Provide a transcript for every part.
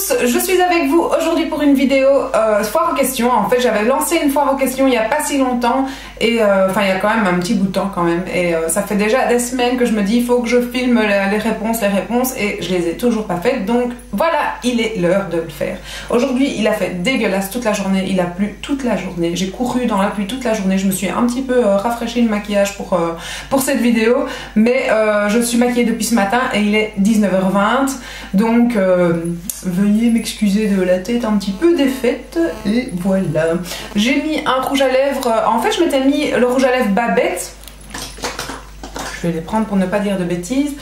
tous, je suis avec vous aujourd'hui pour une vidéo foire aux questions. En fait j'avais lancé une foire aux questions il n'y a pas si longtemps et enfin il y a quand même un petit bout de temps quand même et ça fait déjà des semaines que je me dis il faut que je filme les réponses et je les ai toujours pas faites, donc voilà, il est l'heure de le faire. Aujourd'hui il a fait dégueulasse toute la journée, il a plu toute la journée, j'ai couru dans la pluie toute la journée, je me suis un petit peu rafraîchi le maquillage pour cette vidéo, mais je suis maquillée depuis ce matin et il est 19h20, donc veuillez m'excuser de la tête un petit peu défaite, et voilà. J'ai mis un rouge à lèvres, en fait je m'étais mis le rouge à lèvres Babette, je vais les prendre pour ne pas dire de bêtises.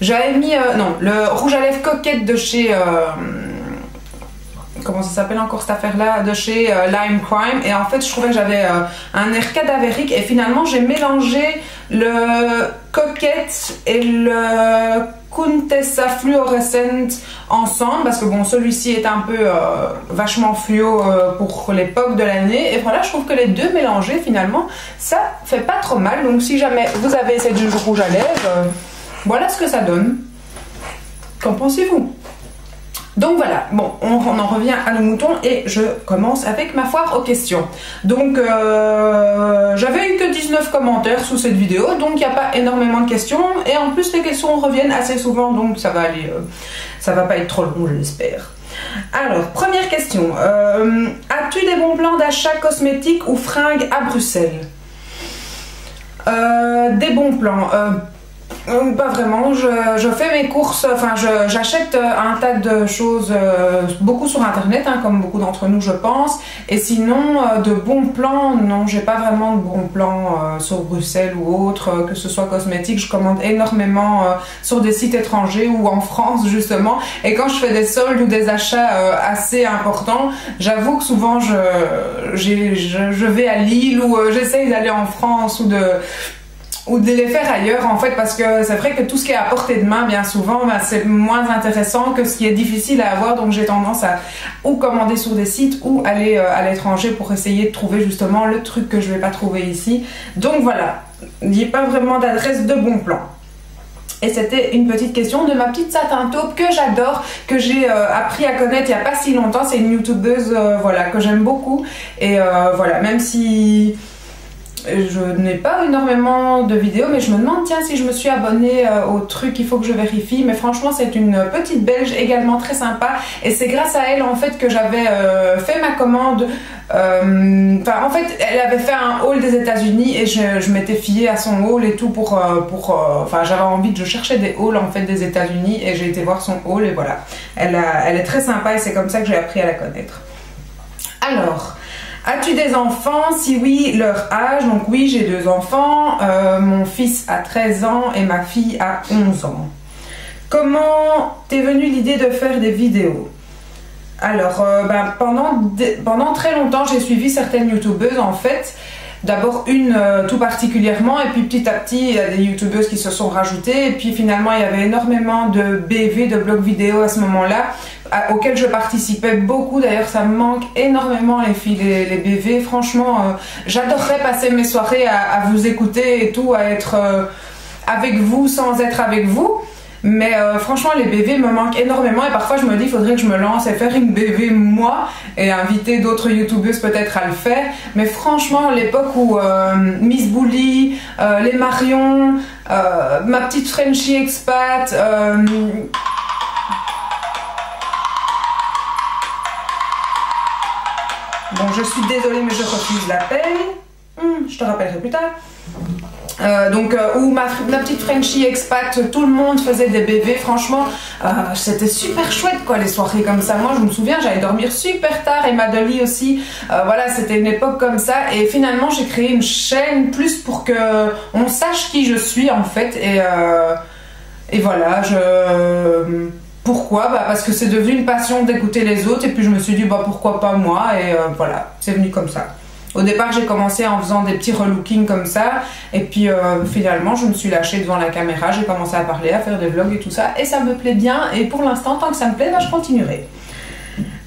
J'avais mis, non, le rouge à lèvres Coquette de chez, comment ça s'appelle encore cette affaire-là, de chez Lime Crime, et en fait je trouvais que j'avais un air cadavérique, et finalement j'ai mélangé le Coquette et le Contessa Fluorescent ensemble, parce que bon, celui-ci est un peu vachement fluo pour l'époque de l'année, et voilà, je trouve que les deux mélangés finalement ça fait pas trop mal. Donc si jamais vous avez cette du rouge à lèvres, voilà ce que ça donne. Qu'en pensez-vous? Donc voilà, bon, on en revient à nos moutons et je commence avec ma foire aux questions. Donc j'avais eu que 19 commentaires sous cette vidéo, donc il n'y a pas énormément de questions, et en plus les questions reviennent assez souvent, donc ça va aller, ça va pas être trop long, je l'espère. Alors, première question, as-tu des bons plans d'achat cosmétiques ou fringues à Bruxelles? Des bons plans, pas vraiment, je fais mes courses, enfin j'achète un tas de choses, beaucoup sur internet, hein, comme beaucoup d'entre nous je pense, et sinon de bons plans, non, j'ai pas vraiment de bons plans sur Bruxelles ou autre, que ce soit cosmétique, je commande énormément sur des sites étrangers ou en France justement, et quand je fais des soldes ou des achats assez importants, j'avoue que souvent je vais à Lille ou j'essaye d'aller en France ou de les faire ailleurs en fait, parce que c'est vrai que tout ce qui est à portée de main bien souvent c'est moins intéressant que ce qui est difficile à avoir, donc j'ai tendance à ou commander sur des sites ou aller à l'étranger pour essayer de trouver justement le truc que je vais pas trouver ici. Donc voilà, il n'y a pas vraiment d'adresse de bon plan. Et c'était une petite question de ma petite satin taupe que j'adore, que j'ai appris à connaître il n'y a pas si longtemps. C'est une youtubeuse voilà, que j'aime beaucoup, et voilà, même si je n'ai pas énormément de vidéos, mais je me demande tiens si je me suis abonnée au truc, il faut que je vérifie, mais franchement c'est une petite belge également très sympa, et c'est grâce à elle en fait que j'avais fait ma commande. Enfin en fait elle avait fait un haul des États-Unis et je m'étais fiée à son haul et tout enfin j'avais envie, je cherchais des hauls en fait des États-Unis et j'ai été voir son haul, et voilà, elle est très sympa et c'est comme ça que j'ai appris à la connaître. Alors, as-tu des enfants? Si oui, leur âge? Donc oui, j'ai 2 enfants, mon fils a 13 ans et ma fille a 11 ans. Comment t'es venue l'idée de faire des vidéos? Alors, pendant très longtemps, j'ai suivi certaines youtubeuses en fait. D'abord une tout particulièrement, et puis petit à petit il y a des youtubeuses qui se sont rajoutées, et puis finalement il y avait énormément de BV, de blogs vidéo à ce moment-là, auxquels je participais beaucoup. D'ailleurs ça me manque énormément les filles, les BV, franchement j'adorerais passer mes soirées à vous écouter et tout, à être avec vous sans être avec vous. Mais franchement les BV me manquent énormément, et parfois je me dis il faudrait que je me lance et faire une BV moi et inviter d'autres youtubeuses peut-être à le faire. Mais franchement l'époque où Miss Bully, les Marion, ma petite Frenchie expat, bon je suis désolée mais je refuse l'appel, je te rappellerai plus tard. Où ma petite Frenchie expat, tout le monde faisait des BV, franchement c'était super chouette quoi, les soirées comme ça. Moi je me souviens, j'allais dormir super tard, et Madoli aussi, voilà, c'était une époque comme ça, et finalement j'ai créé une chaîne plus pour que on sache qui je suis en fait, et voilà, pourquoi? Parce que c'est devenu une passion d'écouter les autres, et puis je me suis dit pourquoi pas moi, et voilà, c'est venu comme ça. Au départ j'ai commencé en faisant des petits relookings comme ça, et puis finalement je me suis lâchée devant la caméra, j'ai commencé à parler, à faire des vlogs et tout ça, et ça me plaît bien, et pour l'instant tant que ça me plaît, je continuerai.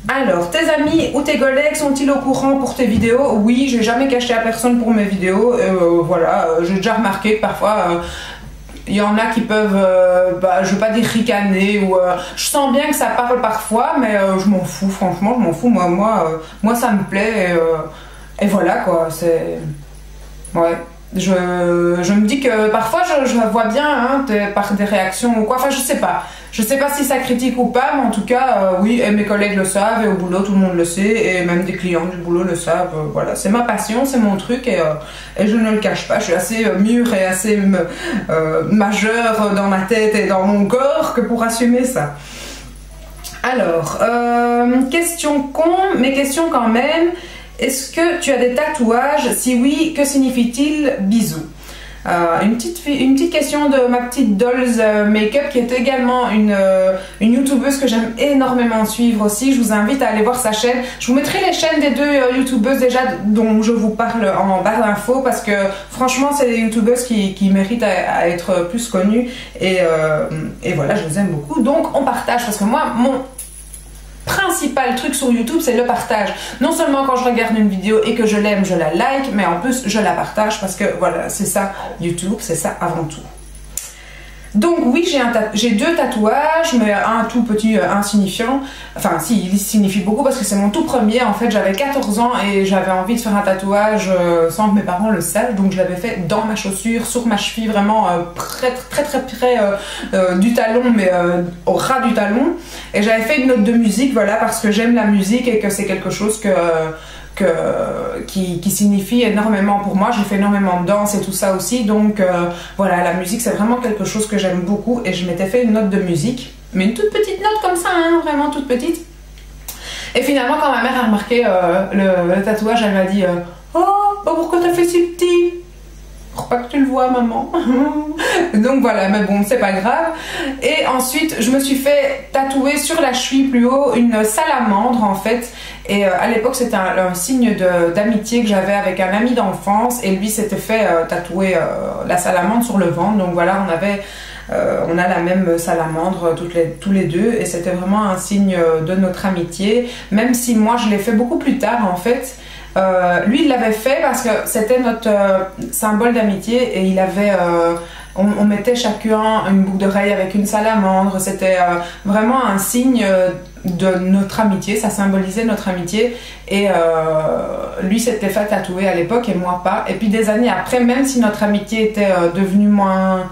Alors, tes amis ou tes collègues sont-ils au courant pour tes vidéos? Oui, j'ai jamais caché à personne pour mes vidéos, voilà, j'ai déjà remarqué que parfois Il y en a qui peuvent, je veux pas dire ricaner, ou je sens bien que ça parle parfois, mais je m'en fous, franchement, je m'en fous. Moi, ça me plaît, et voilà quoi. C'est. Ouais. Je me dis que parfois je vois bien hein, par des réactions ou quoi, enfin je sais pas si ça critique ou pas, mais en tout cas oui, et mes collègues le savent, et au boulot tout le monde le sait, et même des clients du boulot le savent, voilà, c'est ma passion, c'est mon truc, et je ne le cache pas, je suis assez mûre et assez majeure dans ma tête et dans mon corps que pour assumer ça. Alors, question con, mais question quand même. Est-ce que tu as des tatouages? Si oui, que signifie-t-il bisous? Une petite question de ma petite Dolls Makeup, qui est également une youtubeuse que j'aime énormément suivre aussi. Je vous invite à aller voir sa chaîne. Je vous mettrai les chaînes des deux youtubeuses déjà dont je vous parle en barre d'infos, parce que franchement c'est des youtubeuses qui méritent à être plus connues, et voilà, je les aime beaucoup. Donc on partage, parce que moi mon principal truc sur YouTube, c'est le partage. Non seulement quand je regarde une vidéo et que je l'aime, je la like, mais en plus je la partage, parce que voilà, c'est ça YouTube, c'est ça avant tout. Donc oui, j'ai deux tatouages, mais un tout petit insignifiant. Enfin si, il signifie beaucoup parce que c'est mon tout premier. En fait, j'avais 14 ans et j'avais envie de faire un tatouage sans que mes parents le sachent. Donc je l'avais fait dans ma chaussure, sur ma cheville, vraiment très près du talon, mais au ras du talon. Et j'avais fait une note de musique, voilà, parce que j'aime la musique et que c'est quelque chose qui signifie énormément pour moi. J'ai fait énormément de danse et tout ça aussi, donc voilà, la musique c'est vraiment quelque chose que j'aime beaucoup, et je m'étais fait une note de musique, mais une toute petite note comme ça, hein, vraiment toute petite. Et finalement quand ma mère a remarqué le tatouage, elle m'a dit oh, bah pourquoi t'as fait si petit? Pour pas que tu le vois, maman. Donc voilà, mais bon, c'est pas grave. Et ensuite, je me suis fait tatouer sur la cheville plus haut une salamandre en fait. Et à l'époque, c'était un signe d'amitié que j'avais avec un ami d'enfance. Et lui s'était fait tatouer la salamandre sur le ventre. Donc voilà, on a la même salamandre tous les deux. Et c'était vraiment un signe de notre amitié. Même si moi, je l'ai fait beaucoup plus tard en fait. Lui il l'avait fait parce que c'était notre symbole d'amitié, et il avait on mettait chacun une boucle d'oreille avec une salamandre. C'était vraiment un signe de notre amitié, ça symbolisait notre amitié, et lui s'était fait tatouer à l'époque et moi pas. Et puis des années après, même si notre amitié était devenue moins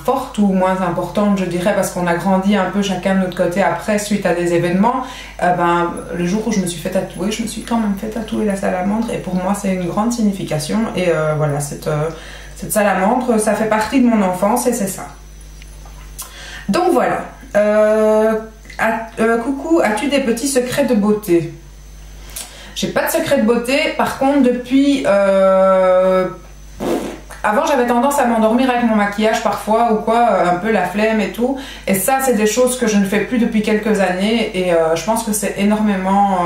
forte ou moins importante, je dirais, parce qu'on a grandi un peu chacun de notre côté après suite à des événements, le jour où je me suis fait tatouer, je me suis quand même fait tatouer la salamandre, et pour moi c'est une grande signification, et voilà, cette salamandre, ça fait partie de mon enfance et c'est ça. Donc voilà. Coucou, as-tu des petits secrets de beauté? J'ai pas de secret de beauté, par contre depuis avant, j'avais tendance à m'endormir avec mon maquillage parfois ou quoi, un peu la flemme et tout. Et ça, c'est des choses que je ne fais plus depuis quelques années. Et je pense que c'est énormément...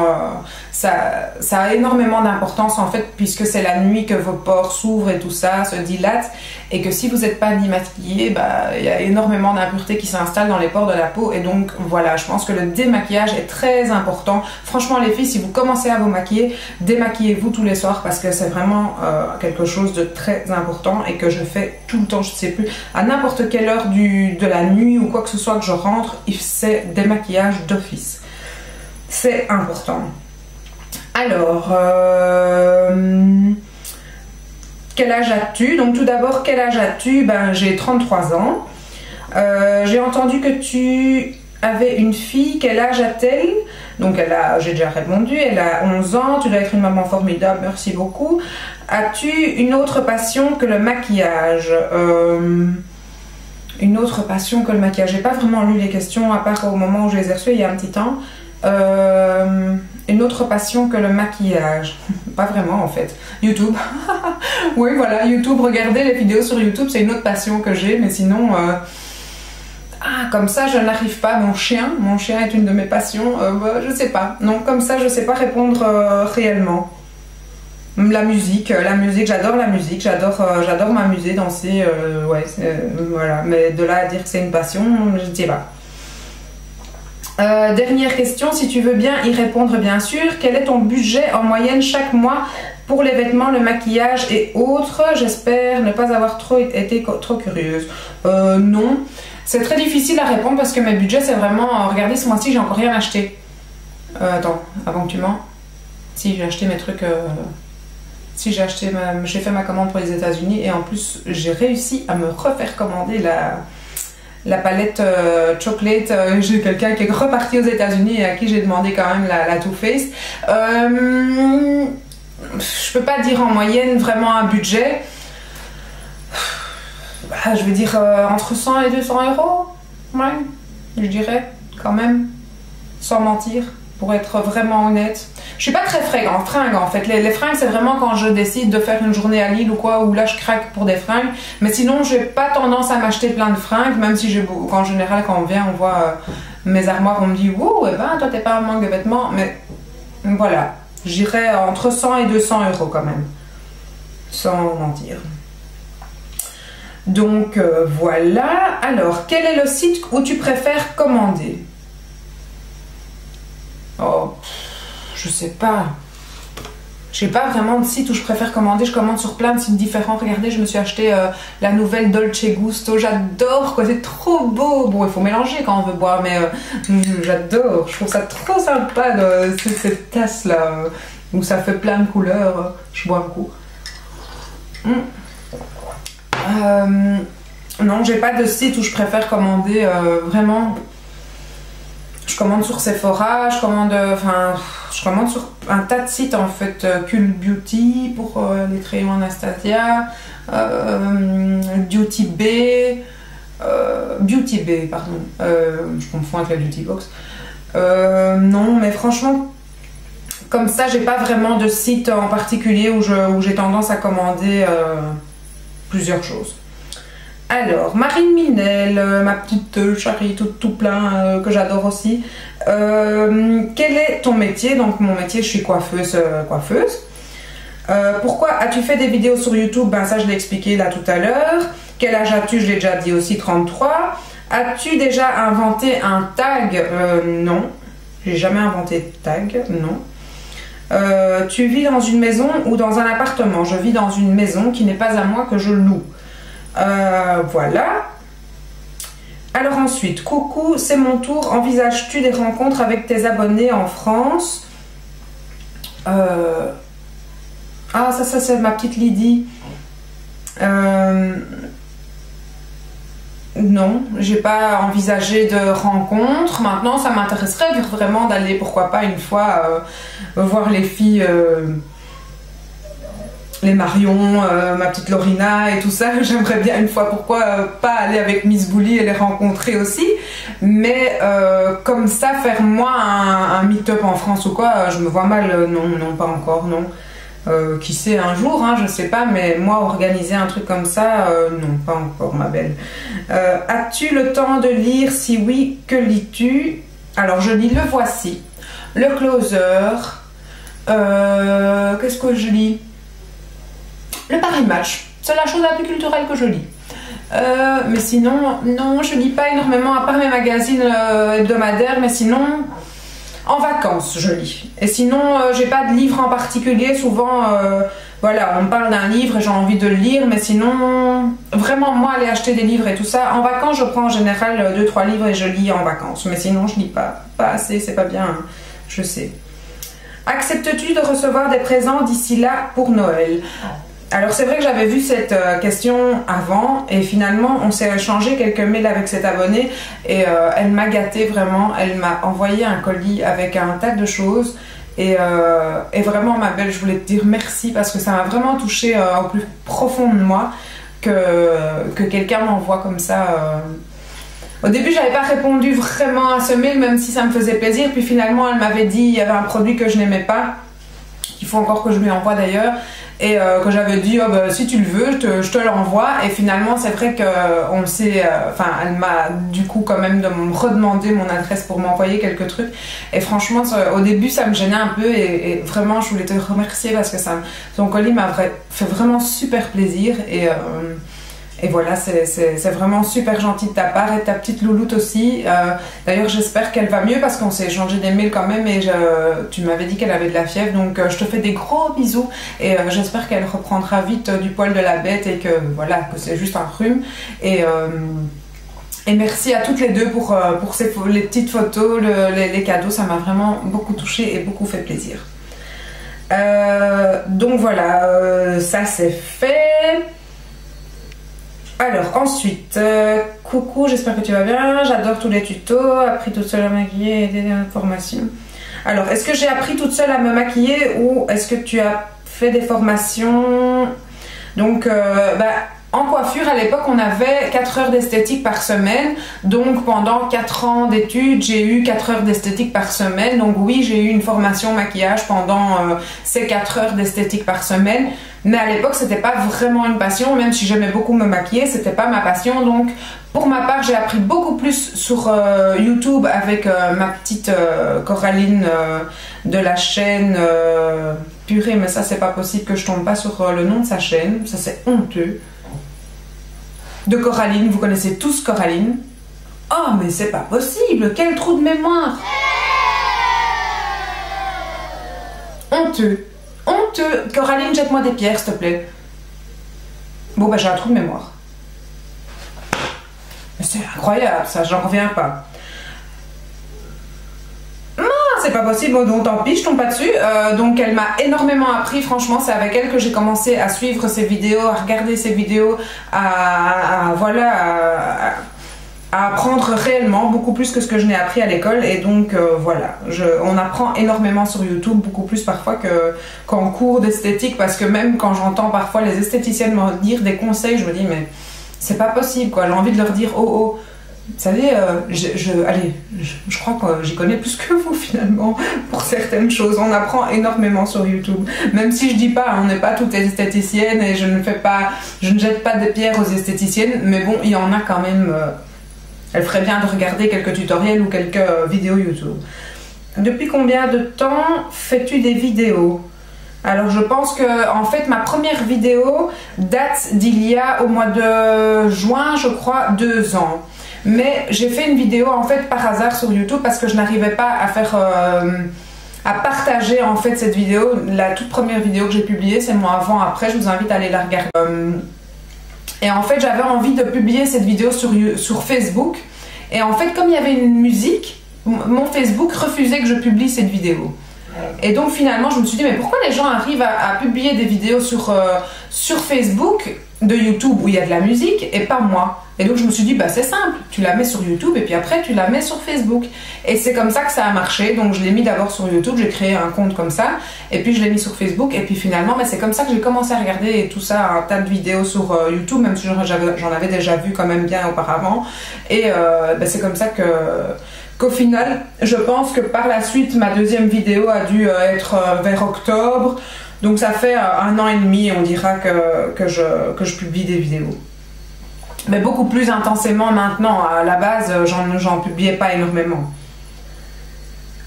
ça a énormément d'importance en fait, puisque c'est la nuit que vos pores s'ouvrent et tout ça, se dilatent. Et que si vous n'êtes pas démaquillé, il y a énormément d'impuretés qui s'installent dans les pores de la peau. Et donc voilà, je pense que le démaquillage est très important. Franchement les filles, si vous commencez à vous maquiller, démaquillez-vous tous les soirs, parce que c'est vraiment quelque chose de très important et que je fais tout le temps. Je ne sais plus, à n'importe quelle heure de la nuit ou quoi que ce soit que je rentre, c'est démaquillage d'office. C'est important. Alors... quel âge as-tu? Donc tout d'abord, quel âge as-tu? Ben, j'ai 33 ans. J'ai entendu que tu avais une fille. Quel âge a-t-elle? Donc j'ai déjà répondu, elle a 11 ans. Tu dois être une maman formidable, merci beaucoup. As-tu une autre passion que le maquillage? Une autre passion que le maquillage? J'ai pas vraiment lu les questions, à part au moment où je les ai reçues il y a un petit temps. Une autre passion que le maquillage? Pas vraiment en fait. YouTube. Oui voilà, YouTube, regardez les vidéos sur YouTube, c'est une autre passion que j'ai, mais sinon comme ça je n'arrive pas. Mon chien est une de mes passions. Je sais pas, non, comme ça je sais pas répondre réellement. La musique, j'adore la musique, j'adore m'amuser, danser, ouais, voilà, mais de là à dire que c'est une passion, je ne sais pas. Dernière question, si tu veux bien y répondre bien sûr. Quel est ton budget en moyenne chaque mois Pour les vêtements, le maquillage et autres, j'espère ne pas avoir été trop curieuse. Non, c'est très difficile à répondre parce que mes budgets, c'est vraiment... regardez, ce mois-ci, j'ai encore rien acheté. Attends, avant que tu mens. Si, j'ai acheté mes trucs... Si, j'ai fait ma commande pour les États-Unis et en plus, j'ai réussi à me refaire commander la palette chocolate. J'ai quelqu'un qui est reparti aux États-Unis et à qui j'ai demandé quand même la Too Faced. Je peux pas dire en moyenne vraiment un budget. Je veux dire entre 100 et 200 euros. Ouais, je dirais quand même, sans mentir, pour être vraiment honnête. Je suis pas très fringue en fait. Les fringues, c'est vraiment quand je décide de faire une journée à Lille ou quoi, où là je craque pour des fringues. Mais sinon, j'ai pas tendance à m'acheter plein de fringues, même si en général, quand on vient, on voit mes armoires, on me dit wow, eh ben, toi t'es pas un manque de vêtements. Mais voilà, j'irais entre 100 et 200 euros quand même, sans mentir. Donc voilà. Alors, quel est le site où tu préfères commander? Oh, je sais pas. J'ai pas vraiment de site où je préfère commander. Je commande sur plein de sites différents. Regardez, je me suis acheté la nouvelle Dolce Gusto. J'adore, quoi. C'est trop beau. Bon, il faut mélanger quand on veut boire, mais j'adore. Je trouve ça trop sympa, cette tasse-là, où ça fait plein de couleurs. Je bois un coup. Non, j'ai pas de site où je préfère commander vraiment. Je commande sur Sephora, je commande sur un tas de sites en fait. Cult Beauty pour les crayons Anastasia, Beauty Bay, pardon. Je confonds avec la Beauty Box. Non, mais franchement, comme ça, j'ai pas vraiment de site en particulier où j'ai tendance à commander plusieurs choses. Alors, Marine Minel, ma petite chérie tout plein que j'adore aussi. Quel est ton métier? Donc mon métier, je suis coiffeuse. Pourquoi as-tu fait des vidéos sur YouTube? Ben ça, je l'ai expliqué là tout à l'heure. Quel âge as-tu? Je l'ai déjà dit aussi, 33. As-tu déjà inventé un tag? Non, j'ai jamais inventé de tag, non. Tu vis dans une maison ou dans un appartement? Je vis dans une maison qui n'est pas à moi, que je loue. Voilà. Alors ensuite, coucou, c'est mon tour. Envisages-tu des rencontres avec tes abonnés en France? Ah, ça c'est ma petite Lydie. Non, j'ai pas envisagé de rencontres. Maintenant, ça m'intéresserait vraiment d'aller, pourquoi pas, une fois voir les filles... les Marion, ma petite Lorina et tout ça, j'aimerais bien une fois, pourquoi pas aller avec Miss Bully et les rencontrer aussi, mais comme ça, faire moi un meet-up en France ou quoi, je me vois mal, non, pas encore, non. Qui sait un jour, hein, je sais pas, mais moi organiser un truc comme ça, non, pas encore ma belle. As-tu le temps de lire? Si oui, que lis-tu? Alors je lis Le Voici, Le Closer, qu'est-ce que je lis? Le Paris Match, c'est la chose la plus culturelle que je lis. Mais sinon, non, je lis pas énormément, à part mes magazines hebdomadaires, mais sinon, en vacances, je lis. Et sinon, j'ai pas de livre en particulier, souvent, voilà, on me parle d'un livre et j'ai envie de le lire, mais sinon, vraiment, moi, aller acheter des livres et tout ça, en vacances, je prends en général 2-3 livres et je lis en vacances. Mais sinon, je lis pas assez, c'est pas bien, hein, je sais. Acceptes-tu de recevoir des présents d'ici là pour Noël? Alors c'est vrai que j'avais vu cette question avant et finalement on s'est échangé quelques mails avec cette abonnée et elle m'a gâtée vraiment, elle m'a envoyé un colis avec un tas de choses et vraiment ma belle, je voulais te dire merci parce que ça m'a vraiment touchée au plus profond de moi que quelqu'un m'envoie comme ça. Au début j'avais pas répondu vraiment à ce mail même si ça me faisait plaisir, puis finalement elle m'avait dit il y avait un produit que je n'aimais pas, qu'il faut encore que je lui envoie d'ailleurs. Et que j'avais dit oh, bah, si tu le veux je te l'envoie et finalement c'est vrai que on le sait, enfin elle m'a du coup quand même de me redemander mon adresse pour m'envoyer quelques trucs et franchement au début ça me gênait un peu et vraiment je voulais te remercier parce que ton colis m'a fait vraiment super plaisir et Et voilà, c'est vraiment super gentil de ta part et de ta petite louloute aussi. D'ailleurs, j'espère qu'elle va mieux parce qu'on s'est échangé des mails quand même et tu m'avais dit qu'elle avait de la fièvre. Donc, je te fais des gros bisous et j'espère qu'elle reprendra vite du poil de la bête et que voilà, que c'est juste un rhume. Et merci à toutes les deux pour les petites photos, les cadeaux. Ça m'a vraiment beaucoup touchée et beaucoup fait plaisir. Donc voilà, ça c'est fait. Alors ensuite, coucou, j'espère que tu vas bien, j'adore tous les tutos, appris toute seule à maquiller et des formations. Alors, est-ce que j'ai appris toute seule à me maquiller ou est-ce que tu as fait des formations? Donc, en coiffure, à l'époque, on avait 4 heures d'esthétique par semaine. Donc, pendant 4 ans d'études, j'ai eu 4 heures d'esthétique par semaine. Donc, oui, j'ai eu une formation maquillage pendant ces 4 heures d'esthétique par semaine. Mais à l'époque, c'était pas vraiment une passion. Même si j'aimais beaucoup me maquiller, c'était pas ma passion. Donc, pour ma part, j'ai appris beaucoup plus sur YouTube avec ma petite Coraline de la chaîne... purée, mais ça, c'est pas possible que je tombe pas sur le nom de sa chaîne. Ça, c'est honteux. De Coraline, vous connaissez tous Coraline. Oh, mais c'est pas possible, quel trou de mémoire. Honteux, honteux. Coraline, jette-moi des pierres, s'il te plaît. Bon, bah j'ai un trou de mémoire. Mais c'est incroyable, ça, j'en reviens pas. C'est pas possible, donc tant pis, je tombe pas dessus. Donc elle m'a énormément appris, franchement, c'est avec elle que j'ai commencé à suivre ses vidéos, à regarder ses vidéos, à apprendre réellement, beaucoup plus que ce que je n'ai appris à l'école. Et donc voilà, on apprend énormément sur YouTube, beaucoup plus parfois qu'en cours d'esthétique, parce que même quand j'entends parfois les esthéticiennes me dire des conseils, je me dis mais c'est pas possible quoi, j'ai envie de leur dire oh, vous savez, je crois que j'y connais plus que vous finalement pour certaines choses. On apprend énormément sur YouTube. Même si je dis pas, on n'est pas toutes esthéticiennes et je ne jette pas des pierres aux esthéticiennes, mais bon, il y en a quand même. Elle ferait bien de regarder quelques tutoriels ou quelques vidéos YouTube. Depuis combien de temps fais-tu des vidéos? Alors je pense que en fait ma première vidéo date d'il y a au mois de juin, je crois, 2 ans. Mais j'ai fait une vidéo en fait par hasard sur YouTube parce que je n'arrivais pas à faire à partager en fait cette vidéo. La toute première vidéo que j'ai publiée, c'est moi avant après, je vous invite à aller la regarder. Et en fait j'avais envie de publier cette vidéo sur Facebook. Et en fait comme il y avait une musique, mon Facebook refusait que je publie cette vidéo. Et donc finalement je me suis dit mais pourquoi les gens arrivent à publier des vidéos sur Facebook de YouTube où il y a de la musique et pas moi? Et donc je me suis dit bah c'est simple, tu la mets sur YouTube et puis après tu la mets sur Facebook. Et c'est comme ça que ça a marché. Donc je l'ai mis d'abord sur YouTube, j'ai créé un compte comme ça et puis je l'ai mis sur Facebook et puis finalement c'est comme ça que j'ai commencé à regarder tout ça, un tas de vidéos sur YouTube, même si j'en avais déjà vu quand même bien auparavant. Et c'est comme ça qu'au final, je pense que par la suite, ma deuxième vidéo a dû être vers octobre. Donc ça fait 1 an et demi, on dira que je publie des vidéos. Mais beaucoup plus intensément maintenant. À la base, j'en publiais pas énormément.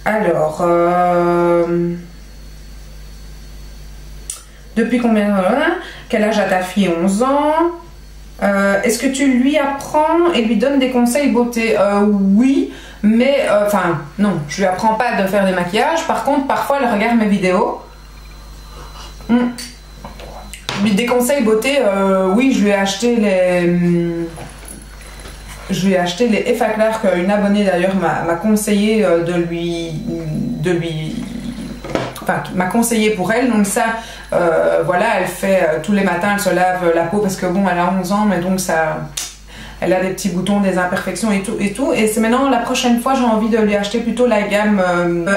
Alors... depuis combien... quel âge a ta fille? 11 ans. Est-ce que tu lui apprends et lui donnes des conseils beauté? Oui. Mais, enfin, non, je lui apprends pas de faire des maquillages. Par contre, parfois, elle regarde mes vidéos. Des conseils beauté, oui, je lui ai acheté les Effaclar qu'une abonnée d'ailleurs m'a conseillé enfin, m'a conseillé pour elle. Donc ça, voilà, elle fait tous les matins, elle se lave la peau parce que bon, elle a 11 ans, mais donc ça... Elle a des petits boutons, des imperfections et tout. Et c'est maintenant, la prochaine fois, j'ai envie de lui acheter plutôt la gamme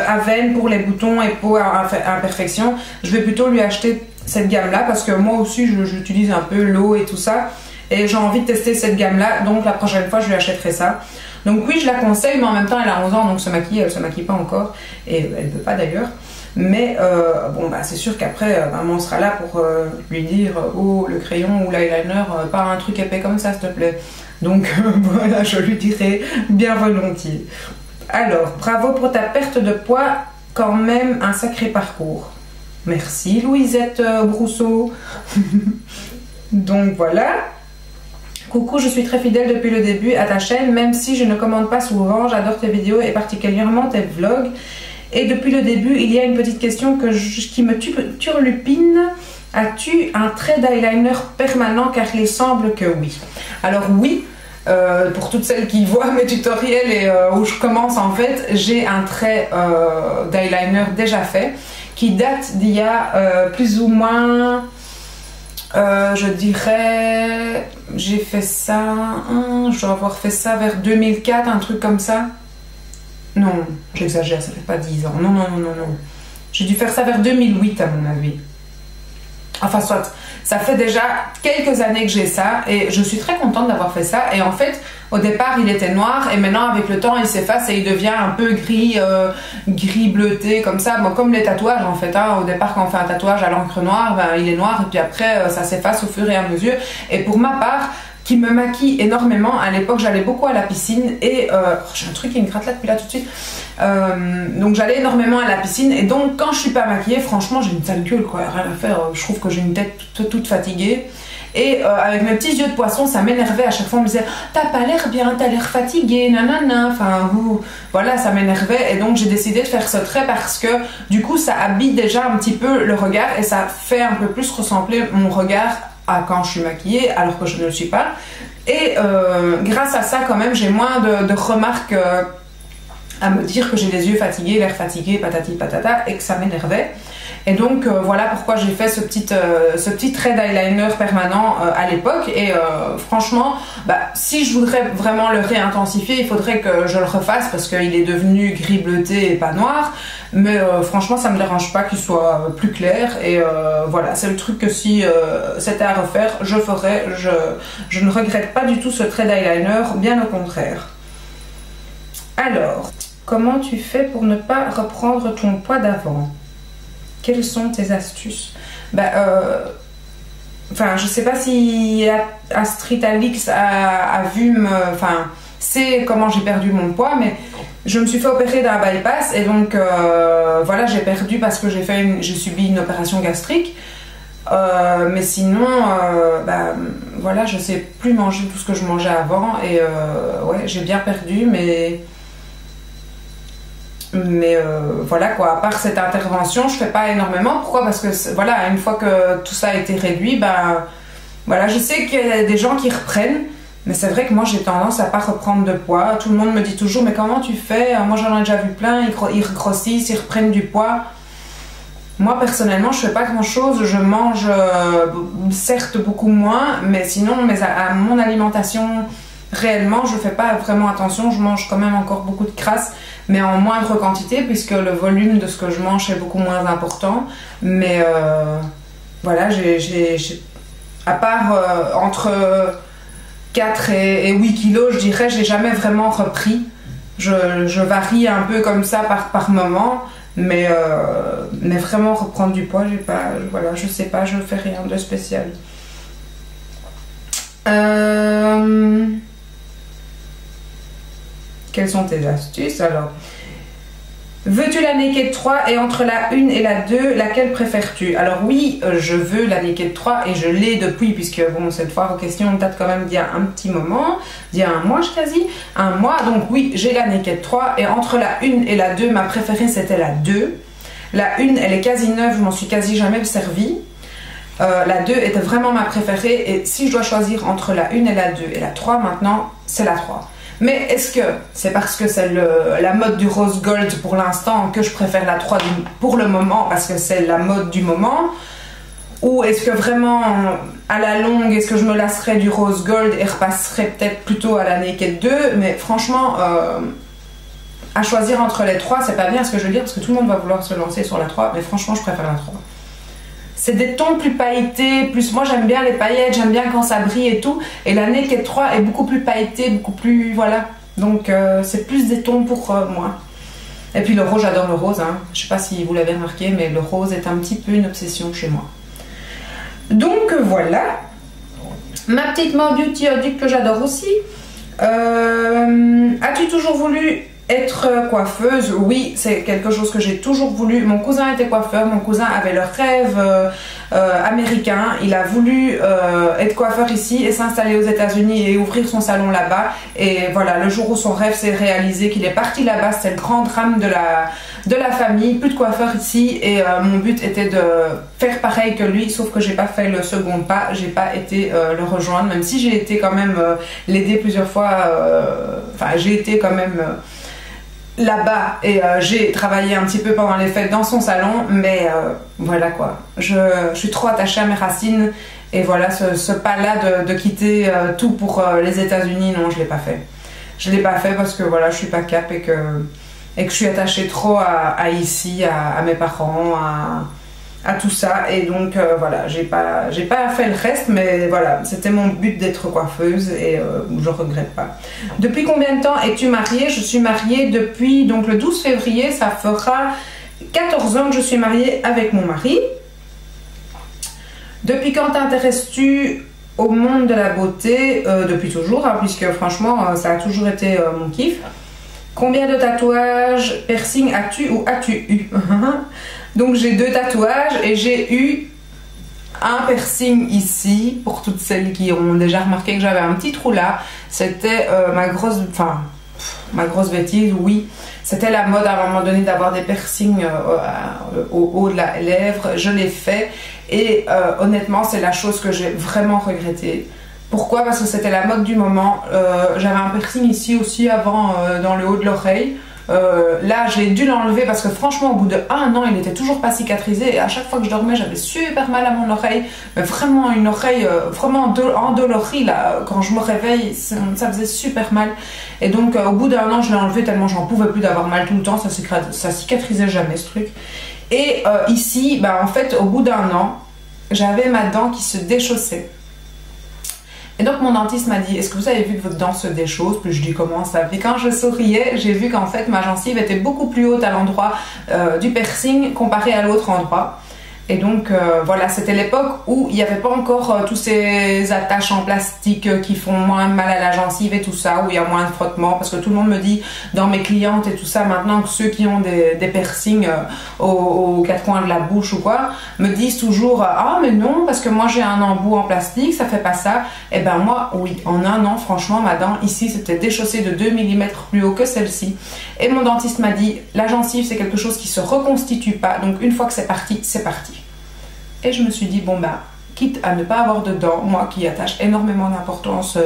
Aven pour les boutons et peau à imperfection. Je vais plutôt lui acheter cette gamme-là parce que moi aussi, j'utilise un peu l'eau et tout ça. Et j'ai envie de tester cette gamme-là. Donc la prochaine fois, je lui achèterai ça. Donc oui, je la conseille, mais en même temps, elle a 11 ans, donc se maquille, elle se maquille pas encore. Et elle ne peut pas d'ailleurs. Mais bon, bah, c'est sûr qu'après, maman sera là pour lui dire « Oh, le crayon ou l'eyeliner, pas un truc épais comme ça, s'il te plaît. » Donc voilà, je lui dirai bien volontiers. Alors, bravo pour ta perte de poids, quand même un sacré parcours. Merci Louisette Brousseau. Donc voilà. Coucou, je suis très fidèle depuis le début à ta chaîne, même si je ne commande pas souvent, j'adore tes vidéos et particulièrement tes vlogs. Et depuis le début, il y a une petite question qui me turlupine. As-tu un trait d'eyeliner permanent? Car il semble que oui. Alors oui, pour toutes celles qui voient mes tutoriels et où je commence en fait, j'ai un trait d'eyeliner déjà fait qui date d'il y a plus ou moins, je dirais, j'ai fait ça, je dois avoir fait ça vers 2004, un truc comme ça. Non, j'exagère, ça fait pas 10 ans. Non, non, non, non, non. J'ai dû faire ça vers 2008 à mon avis. Enfin, soit, ça fait déjà quelques années que j'ai ça et je suis très contente d'avoir fait ça. Et en fait, au départ, il était noir et maintenant, avec le temps, il s'efface et il devient un peu gris, gris bleuté, comme ça. Bon, comme les tatouages, en fait. Hein. Au départ, quand on fait un tatouage à l'encre noire, ben, il est noir et puis après, ça s'efface au fur et à mesure. Et pour ma part, qui me maquille énormément, à l'époque, j'allais beaucoup à la piscine et... j'ai un truc qui me gratte là depuis là tout de suite. Donc j'allais énormément à la piscine et donc quand je suis pas maquillée, franchement j'ai une sale gueule quoi, rien à faire, je trouve que j'ai une tête toute fatiguée et avec mes petits yeux de poisson ça m'énervait à chaque fois, on me disait t'as pas l'air bien, t'as l'air fatiguée, nanana, enfin voilà ça m'énervait et donc j'ai décidé de faire ce trait parce que du coup ça habille déjà un petit peu le regard et ça fait un peu plus ressembler mon regard à quand je suis maquillée alors que je ne le suis pas et grâce à ça quand même j'ai moins de remarques à me dire que j'ai les yeux fatigués, l'air fatigué, patati patata, et que ça m'énervait. Et donc voilà pourquoi j'ai fait ce petit trait d'eyeliner permanent à l'époque. Et franchement, bah, si je voudrais vraiment le réintensifier, il faudrait que je le refasse parce qu'il est devenu gris bleuté et pas noir. Mais franchement, ça me dérange pas qu'il soit plus clair. Et voilà, c'est le truc que si c'était à refaire, je ferais. Je ne regrette pas du tout ce trait d'eyeliner, bien au contraire. Alors, comment tu fais pour ne pas reprendre ton poids d'avant? Quelles sont tes astuces? Enfin, je sais pas si Astrid Alix a vu enfin, c'est comment j'ai perdu mon poids, mais je me suis fait opérer d'un bypass et donc voilà, j'ai perdu parce que j'ai subi une opération gastrique. Mais sinon, voilà, je sais plus manger tout ce que je mangeais avant et ouais, j'ai bien perdu, mais voilà quoi, à part cette intervention je fais pas énormément. Pourquoi? Parce que voilà, une fois que tout ça a été réduit, ben voilà, je sais qu'il y a des gens qui reprennent, mais c'est vrai que moi j'ai tendance à pas reprendre de poids. Tout le monde me dit toujours mais comment tu fais? Moi j'en ai déjà vu plein, ils grossissent, ils reprennent du poids. Moi personnellement je fais pas grand chose, je mange certes beaucoup moins, mais sinon à mon alimentation réellement je fais pas vraiment attention, je mange quand même encore beaucoup de crasse, mais en moindre quantité puisque le volume de ce que je mange est beaucoup moins important. Mais voilà, à part entre 4 et 8 kilos, je dirais, j'ai jamais vraiment repris. Je varie un peu comme ça par moment, mais vraiment reprendre du poids, voilà, je sais pas, je fais rien de spécial. Quelles sont tes astuces alors? Veux-tu la Naked 3 et entre la 1 et la 2, laquelle préfères-tu? Alors oui, je veux la Naked 3 et je l'ai depuis, puisque bon, cette fois en question date quand même d'il y a un petit moment, d'il y a un mois quasi, un mois, donc oui, j'ai la Naked 3 et entre la 1 et la 2, ma préférée c'était la 2. La 1, elle est quasi neuve, je m'en suis quasi jamais servie. La 2 était vraiment ma préférée et si je dois choisir entre la 1 et la 2 et la 3 maintenant, c'est la 3. Mais est-ce que c'est parce que c'est la mode du rose gold pour l'instant que je préfère la 3 pour le moment parce que c'est la mode du moment? Ou est-ce que vraiment à la longue, est-ce que je me lasserais du rose gold et repasserais peut-être plutôt à la Naked 2? Mais franchement, à choisir entre les 3, c'est pas bien ce que je veux dire parce que tout le monde va vouloir se lancer sur la 3, mais franchement je préfère la 3. C'est des tons plus pailletés, plus moi j'aime bien les paillettes, j'aime bien quand ça brille et tout. Et la Naked 3 est beaucoup plus pailletée, beaucoup plus... voilà. Donc c'est plus des tons pour moi. Et puis le rose, j'adore le rose. Hein. Je sais pas si vous l'avez remarqué, mais le rose est un petit peu une obsession chez moi. Donc voilà. Ma petite More Beauty a dit que j'adore aussi. As-tu toujours voulu Être coiffeuse, oui, c'est quelque chose que j'ai toujours voulu. Mon cousin était coiffeur, mon cousin avait le rêve américain. Il a voulu être coiffeur ici et s'installer aux États-Unis et ouvrir son salon là-bas. Et voilà, le jour où son rêve s'est réalisé, qu'il est parti là-bas, c'était le grand drame de la famille. Plus de coiffeur ici et mon but était de faire pareil que lui, sauf que j'ai pas fait le second pas. J'ai pas été le rejoindre, même si j'ai été quand même l'aider plusieurs fois. Enfin, j'ai été quand même là-bas et j'ai travaillé un petit peu pendant les fêtes dans son salon, mais voilà quoi, je suis trop attachée à mes racines et voilà, ce pas-là de quitter tout pour les États-Unis, non, je l'ai pas fait. Je l'ai pas fait parce que voilà, je suis pas cap et que je suis attachée trop à ici, à mes parents, à tout ça, et donc voilà, j'ai pas fait le reste, mais voilà, c'était mon but d'être coiffeuse et je regrette pas. Depuis combien de temps es-tu mariée? Je suis mariée depuis donc le 12 février, ça fera 14 ans que je suis mariée avec mon mari. Depuis quand t'intéresses-tu au monde de la beauté? Depuis toujours, hein, puisque franchement ça a toujours été mon kiff. Combien de tatouages, piercings as-tu ou as-tu eu? Donc j'ai 2 tatouages et j'ai eu un piercing ici, pour toutes celles qui ont déjà remarqué que j'avais un petit trou là. C'était ma grosse bêtise, oui. C'était la mode à un moment donné d'avoir des piercings au haut de la lèvre. Je l'ai fait et honnêtement c'est la chose que j'ai vraiment regrettée. Pourquoi? Parce que c'était la mode du moment. J'avais un piercing ici aussi avant dans le haut de l'oreille. Là j'ai dû l'enlever parce que franchement au bout de 1 an il était toujours pas cicatrisé et à chaque fois que je dormais j'avais super mal à mon oreille, mais vraiment une oreille vraiment endolorie là, quand je me réveille ça faisait super mal et donc au bout d'1 an je l'ai enlevé tellement j'en pouvais plus d'avoir mal tout le temps, ça cicatrisait jamais ce truc. Et ici bah, en fait au bout d'1 an j'avais ma dent qui se déchaussait. Et donc mon dentiste m'a dit, est-ce que vous avez vu que votre dent se déchausse? Puis je dis comment ça? Puis quand je souriais, j'ai vu qu'en fait ma gencive était beaucoup plus haute à l'endroit du piercing comparé à l'autre endroit. Et donc voilà, c'était l'époque où il n'y avait pas encore tous ces attaches en plastique qui font moins mal à la gencive et tout ça, où il y a moins de frottement, parce que tout le monde me dit dans mes clientes et tout ça maintenant que ceux qui ont des piercings aux 4 coins de la bouche ou quoi, me disent toujours ah mais non parce que moi j'ai un embout en plastique, ça fait pas ça. Et ben moi oui, en 1 an franchement ma dent ici c'était déchaussée de 2 mm plus haut que celle-ci. Et mon dentiste m'a dit la gencive c'est quelque chose qui se reconstitue pas, donc une fois que c'est parti, c'est parti. Et je me suis dit, bon bah, quitte à ne pas avoir de dents, moi qui attache énormément d'importance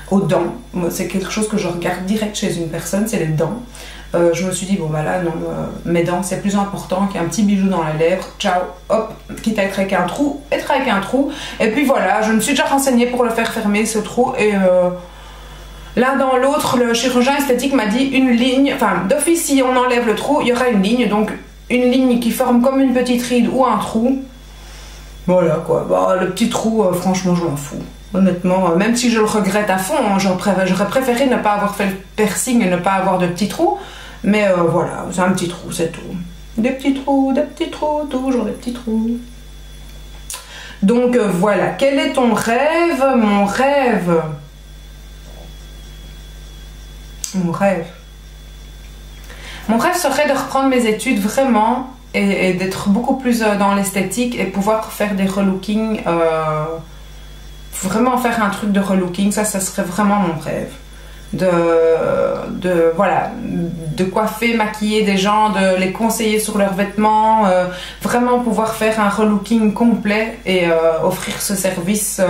aux dents, c'est quelque chose que je regarde direct chez une personne, c'est les dents. Je me suis dit, bon bah là, non, mes dents c'est plus important qu'un petit bijou dans la lèvre, ciao, hop, quitte à être avec un trou, être avec un trou. Et puis voilà, je me suis déjà renseignée pour le faire fermer ce trou et... l'un dans l'autre, le chirurgien esthétique m'a dit une ligne, enfin d'office si on enlève le trou, il y aura une ligne, donc une ligne qui forme comme une petite ride ou un trou. Voilà quoi, bah, le petit trou, franchement je m'en fous. Honnêtement, même si je le regrette à fond, hein, j'aurais préféré ne pas avoir fait le piercing et ne pas avoir de petits trous. Mais voilà, c'est un petit trou, c'est tout. Des petits trous, toujours des petits trous. Donc voilà, quel est ton rêve? Mon rêve... Mon rêve serait de reprendre mes études vraiment et d'être beaucoup plus dans l'esthétique et pouvoir faire des relookings, vraiment faire un truc de relooking, ça serait vraiment mon rêve. Voilà, de coiffer, maquiller des gens, de les conseiller sur leurs vêtements, vraiment pouvoir faire un relooking complet et offrir ce service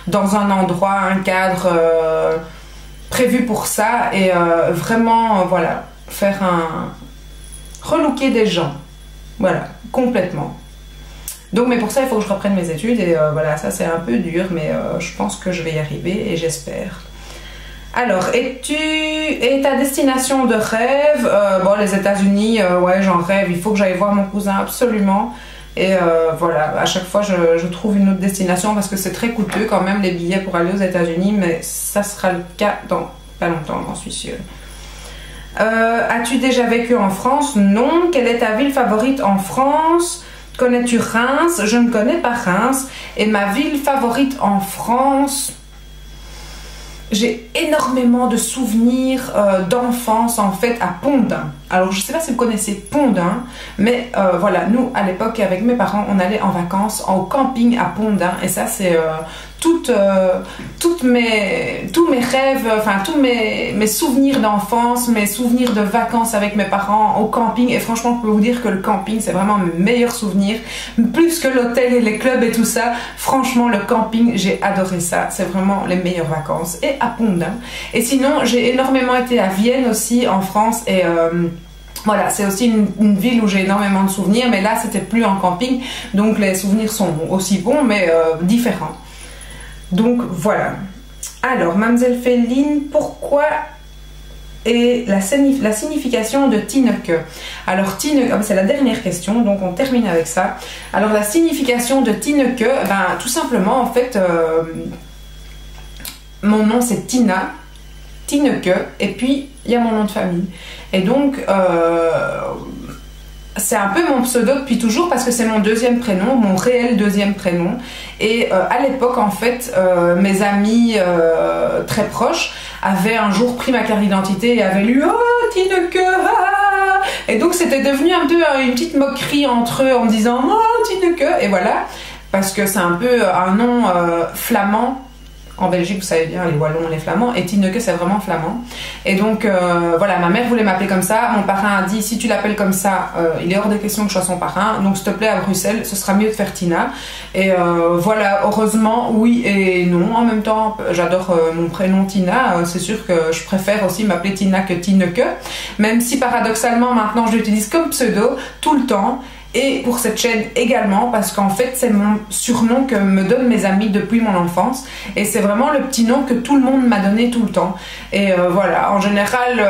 dans un endroit, un cadre prévu pour ça et vraiment voilà, faire relooker des gens, voilà, complètement. Donc mais pour ça il faut que je reprenne mes études et voilà, ça c'est un peu dur mais je pense que je vais y arriver et j'espère. Alors, et ta destination de rêve? Bon, les États-Unis, ouais, j'en rêve, il faut que j'aille voir mon cousin absolument. Et voilà, à chaque fois je trouve une autre destination parce que c'est très coûteux quand même les billets pour aller aux États-Unis, mais ça sera le cas dans pas longtemps, j'en suis sûre. As-tu déjà vécu en France? Non. Quelle est ta ville favorite en France? Connais-tu Reims? Je ne connais pas Reims. Et ma ville favorite en France... j'ai énormément de souvenirs d'enfance en fait à Pont-d'Ain. Alors je sais pas si vous connaissez Pont-d'Ain, mais voilà, nous à l'époque avec mes parents on allait en vacances au camping à Pont-d'Ain et ça c'est tous mes rêves, enfin tous mes souvenirs d'enfance, mes souvenirs de vacances avec mes parents au camping. Et franchement, je peux vous dire que le camping, c'est vraiment mes meilleurs souvenirs. Plus que l'hôtel et les clubs et tout ça. Franchement, le camping, j'ai adoré ça. C'est vraiment les meilleures vacances. Et à Pont-d'Ain. Et sinon, j'ai énormément été à Vienne aussi, en France. Et voilà, c'est aussi une ville où j'ai énormément de souvenirs. Mais là, c'était plus en camping. Donc, les souvenirs sont aussi bons, mais différents. Donc voilà. Alors, Mademoiselle Féline, pourquoi est la signification de Tineke? Alors, Tineke, c'est la dernière question, donc on termine avec ça. Alors, la signification de Tineke, ben, tout simplement, en fait, mon nom c'est Tina, Tineke, et puis il y a mon nom de famille. Et donc, c'est un peu mon pseudo depuis toujours parce que c'est mon deuxième prénom, mon réel deuxième prénom. Et à l'époque, en fait, mes amis très proches avaient un jour pris ma carte d'identité et avaient lu « Oh, Tineke, ah !» Et donc, c'était devenu un peu une petite moquerie entre eux en me disant « Oh, Tineke !» Et voilà, parce que c'est un peu un nom flamand. En Belgique, vous savez bien, les Wallons, les Flamands, et Tineke, c'est vraiment flamand. Et donc, voilà, ma mère voulait m'appeler comme ça. Mon parrain a dit, si tu l'appelles comme ça, il est hors de question que je sois son parrain. Donc, s'il te plaît, à Bruxelles, ce sera mieux de faire Tina. Et voilà, heureusement, oui et non. En même temps, j'adore mon prénom Tina. C'est sûr que je préfère aussi m'appeler Tina que Tineke. Même si, paradoxalement, maintenant, je l'utilise comme pseudo tout le temps. Et pour cette chaîne également, parce qu'en fait c'est mon surnom que me donnent mes amis depuis mon enfance. Et c'est vraiment le petit nom que tout le monde m'a donné tout le temps. Et voilà, en général,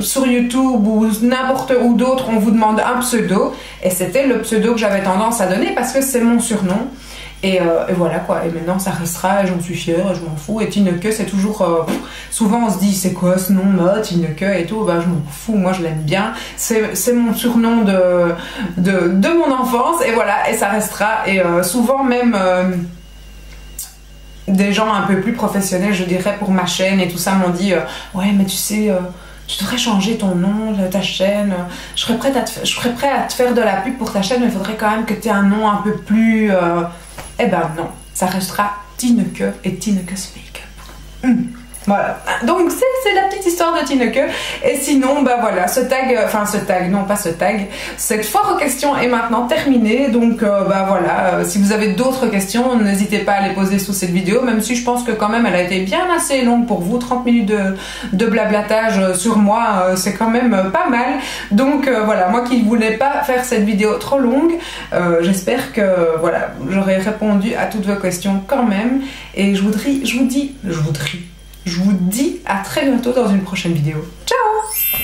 sur YouTube ou n'importe où d'autre, on vous demande un pseudo. Et c'était le pseudo que j'avais tendance à donner parce que c'est mon surnom. Et voilà quoi, et maintenant ça restera, et j'en suis fière, et je m'en fous. Et Tineke, c'est toujours. Souvent on se dit, c'est quoi ce nom, Tineke et tout, bah je m'en fous, moi je l'aime bien. C'est mon surnom de mon enfance, et voilà, et ça restera. Et souvent même. Des gens un peu plus professionnels, je dirais, pour ma chaîne et tout ça, m'ont dit ouais, mais tu sais. Tu devrais changer ton nom de ta chaîne. Je serais prête à te faire de la pub pour ta chaîne, mais il faudrait quand même que tu aies un nom un peu plus. Eh ben non, ça restera Tineke et Tineke's Make-up. Voilà, donc c'est la petite histoire de Tineke. Et sinon, bah voilà, ce tag, non pas ce tag, cette foire aux questions est maintenant terminée. Donc bah voilà, si vous avez d'autres questions, n'hésitez pas à les poser sous cette vidéo, même si je pense que quand même elle a été bien assez longue pour vous. 30 minutes de blablatage sur moi, c'est quand même pas mal. Donc voilà, moi qui ne voulais pas faire cette vidéo trop longue, j'espère que voilà, j'aurai répondu à toutes vos questions quand même. Et je vous dis à très bientôt dans une prochaine vidéo. Ciao!